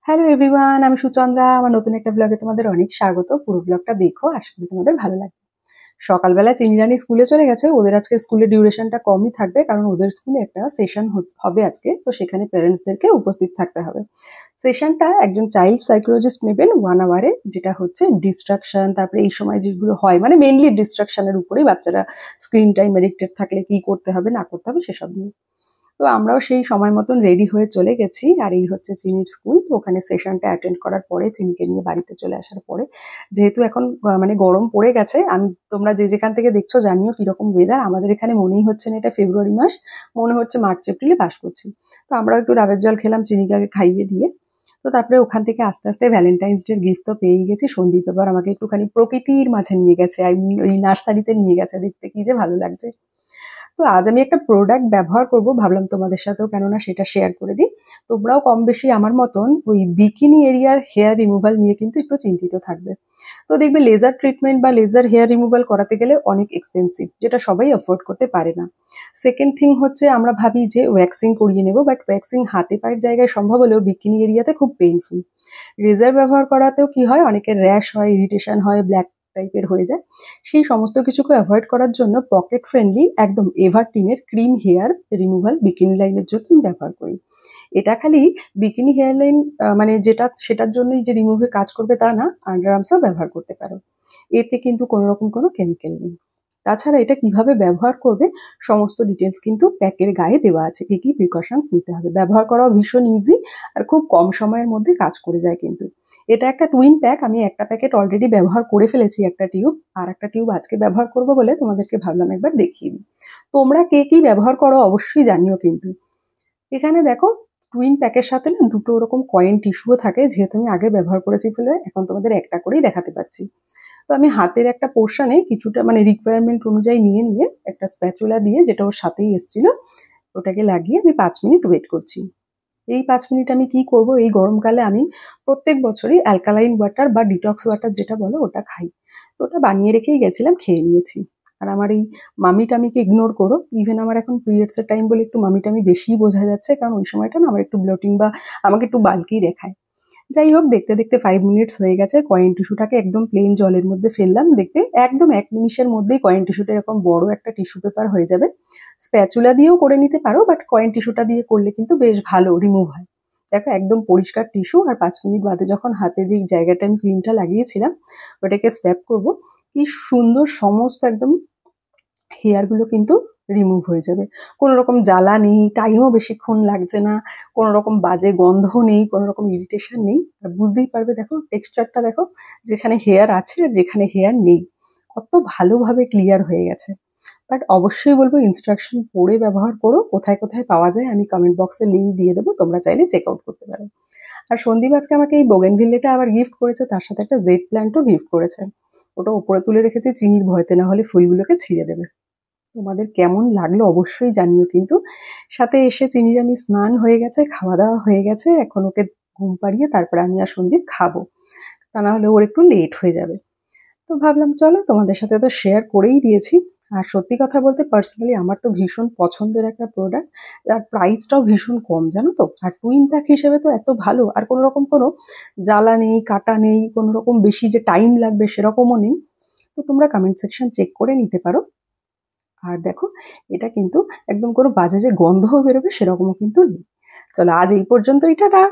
Hello everyone, আমি সুচন্দ্রা। আমার নতুন একটা ব্লগে তোমাদের অনেক স্বাগত। পুরো ব্লগটা দেখো, আশা করি তোমাদের ভালো লাগবে। সকালবেলা চিনিরানি স্কুলে চলে গেছে। ওদের আজকে স্কুলের ডিউরেশনটা কমই থাকবে, কারণ ওদের স্কুলে একটা সেশন হবে আজকে, তো সেখানে প্যারেন্টসদেরকে উপস্থিত থাকতে হবে। সেশনটা একজন চাইল্ড সাইকোলজিস্ট নেবেন 1 আওয়ারে, যেটা হচ্ছে ডিস্ট্রাকশন, তারপরে এই সময় যেগুলো হয় মানে মেনলি ডিস্ট্রাকশনের উপরেই, বাচ্চারা স্ক্রিন টাইম এডিক্টেড থাকলে কি করতে হবে না করতে হবে সেসব নিয়ে। তো আমরাও সেই সময় মতন রেডি হয়ে চলে গেছি। আর এই হচ্ছে চিনির স্কুল। তো ওখানে সেশনটা অ্যাটেন্ড করার পরে চিনিকে নিয়ে বাড়িতে চলে আসার পরে, যেহেতু এখন মানে গরম পড়ে গেছে, তোমরা যে যেখান থেকে দেখছো জানিও কিরকম ওয়েদার। আমাদের এখানে মনেই হচ্ছে না এটা ফেব্রুয়ারি মাস, মনে হচ্ছে মার্চ এপ্রিলে বাস করছি। তো আমরাও একটু ডাবের জল খেলাম চিনিকে আগে খাইয়ে দিয়ে। তো তারপরে ওখান থেকে আস্তে আস্তে ভ্যালেন্টাইন্স ডের গিফট তো পেয়েই গেছি। সন্দীপ এবার আমাকে একটুখানি প্রকৃতির মাঝে নিয়ে গেছে, ওই নার্সারিতে নিয়ে গেছে, দেখতে কি যে ভালো লাগছে। তো আজ আমি একটা প্রোডাক্ট ব্যবহার করব, ভাবলাম তোমাদের সাথেও কেননা সেটা শেয়ার করে দিই। তোমরাও কম বেশি আমার মতন ওই বিকিনি এরিয়ার হেয়ার রিমুভাল নিয়ে কিন্তু একটু চিন্তিত থাকবে। তো দেখবে লেজার ট্রিটমেন্ট বা লেজার হেয়ার রিমুভাল করাতে গেলে অনেক এক্সপেন্সিভ, যেটা সবাই অ্যাফোর্ড করতে পারে না। সেকেন্ড থিং হচ্ছে আমরা ভাবি যে ওয়্যাক্সিং করিয়ে নেব, বাট ওয়্যাক্সিং হাতে পায়ের জায়গায় সম্ভব হলেও বিকিনি এরিয়াতে খুব পেইনফুল। রেজার ব্যবহার করাতেও কি হয়, অনেকের র্যাশ হয়, ইরিটেশন হয়, ব্ল্যাক টাইপের হয়ে যায়। সেই সমস্ত কিছুকে অ্যাভয়েড করার জন্য পকেট ফ্রেন্ডলি একদম এভারটিনের ক্রিম হেয়ার রিমুভাল বিকিনি লাইনের জন্য আমি ব্যবহার করি। এটা খালি বিকিনি হেয়ার লাইন মানে যেটা সেটার জন্যই যে রিমুভে কাজ করবে তা না, আন্ডার আর্মসও ব্যবহার করতে পারো। এতে কিন্তু কোনো রকম কোনো কেমিক্যাল নেই। তাছাড়া এটা কিভাবে ব্যবহার করবে সমস্ত ডিটেলস কিন্তু প্যাকের গায়ে দেওয়া আছে, কি কি প্রিকশনস নিতে হবে। ব্যবহার করাও ভীষণ ইজি, আর খুব কম সময়ের মধ্যে কাজ করে যায় কিন্তু। এটা একটা টুইন প্যাক, আমি একটা প্যাকেট অলরেডি ব্যবহার করে ফেলেছি, একটা টিউব, আর একটা টিউব আজকে ব্যবহার করব বলে তোমাদেরকে ভাবলাম একবার দেখিয়ে দিই। তোমরা কে কি ব্যবহার করো অবশ্যই জানিও কিন্তু। এখানে দেখো, টুইন প্যাকের সাথে না দুটো ওরকম কয়েন টিস্যুও থাকে, যেহেতু আমি আগে ব্যবহার করেছি বলে এখন তোমাদের একটা করেই দেখাতে পাচ্ছি। তো আমি হাতের একটা পোর্শনে কিছুটা মানে রিকোয়ারমেন্ট অনুযায়ী নিয়ে নিয়ে একটা স্প্যাচুলা দিয়ে, যেটা ওর সাথেই এসেছিল, ওটাকে লাগিয়ে আমি 5 মিনিট ওয়েট করছি। এই 5 মিনিট আমি কি করব, এই গরমকালে আমি প্রত্যেক বছরই অ্যালকালাইন ওয়াটার বা ডিটক্স ওয়াটার যেটা বলো ওটা খাই। তো ওটা বানিয়ে রেখেই গেছিলাম, খেয়ে নিয়েছি। আর আমার এই মামি টামিকে ইগনোর করো। ইভেন আমার এখন পিরিয়ডসের টাইম বলে একটু মামি টামি বেশিই বোঝা যাচ্ছে, কারণ ওই সময়টা না আমার একটু ব্লোটিং বা আমাকে একটু বাল্কি দেখায়। যাই হোক, দেখতে দেখতে 5 মিনিটস হয়ে গেছে। কয়েন টিস্যুটাকে একদম প্লেন জলের মধ্যে ফেললাম, দেখবে একদম 1 নিমিষের মধ্যেই কয়েন টিস্যুটা এরকম বড় একটা টিস্যু পেপার হয়ে যাবে। স্প্যাচুলা দিয়েও করে নিতে পারো, বাট কয়েন টিস্যুটা দিয়ে করলে কিন্তু বেশ ভালো রিমুভ হয়। দেখো একদম পরিষ্কার টিস্যু, আর 5 মিনিট বাদে যখন হাতে যে জায়গাটা আমি ক্রিমটা লাগিয়েছিলাম ওটাকে সোয়াপ করব, কি সুন্দর সমস্ত একদম হেয়ারগুলো কিন্তু রিমুভ হয়ে যাবে। কোনো রকম জ্বালা নেই, টাইমও বেশিক্ষণ লাগছে না, কোনো রকম বাজে গন্ধ নেই, কোনো রকম ইরিটেশন নেই। আর বুঝতেই পারবে, দেখো টেক্সচারটা দেখো, যেখানে হেয়ার আছে আর যেখানে হেয়ার নেই কত ভালোভাবে ক্লিয়ার হয়ে গেছে। বাট অবশ্যই বলবো ইনস্ট্রাকশন পড়ে ব্যবহার করো। কোথায় কোথায় পাওয়া যায় আমি কমেন্ট বক্সে লিঙ্ক দিয়ে দেবো, তোমরা চাইলে চেক আউট করতে পারো। আর সন্দীপ আজকে আমাকে এই বোগেনভিল্লেটা আবার গিফট করেছে, তার সাথে একটা জেড প্ল্যান্টও গিফট করেছে। ওটা উপরে তুলে রেখেছি, চিনির ভয়তে, না হলে ফুলগুলোকে ছিঁড়ে দেবে। তোমাদের কেমন লাগলো অবশ্যই জানিও কিন্তু। সাথে এসে চিনিরানি স্নান হয়ে গেছে, খাওয়া দাওয়া হয়ে গেছে, এখন ওকে ঘুম পাড়িয়ে তারপরে আমি আর সন্দীপ খাবো, তা না হলে ওর একটু লেট হয়ে যাবে। তো ভাবলাম চলো তোমাদের সাথে তো শেয়ার করেই দিয়েছি। আর সত্যি কথা বলতে পার্সোনালি আমার তো ভীষণ পছন্দের একটা প্রোডাক্ট, আর প্রাইসটাও ভীষণ কম জানো তো। আর টুইন প্যাক হিসেবে তো এত ভালো, আর কোনো রকম কোনো জ্বালা নেই, কাটা নেই, কোনো রকম বেশি যে টাইম লাগবে সেরকমও নেই। তো তোমরা কমেন্ট সেকশন চেক করে নিতে পারো। আর দেখো, এটা কিন্তু একদম কোনো বাজে যে গন্ধও বেরোবে সেরকমও কিন্তু নেই। চলো আজ এই পর্যন্তই, টাটা।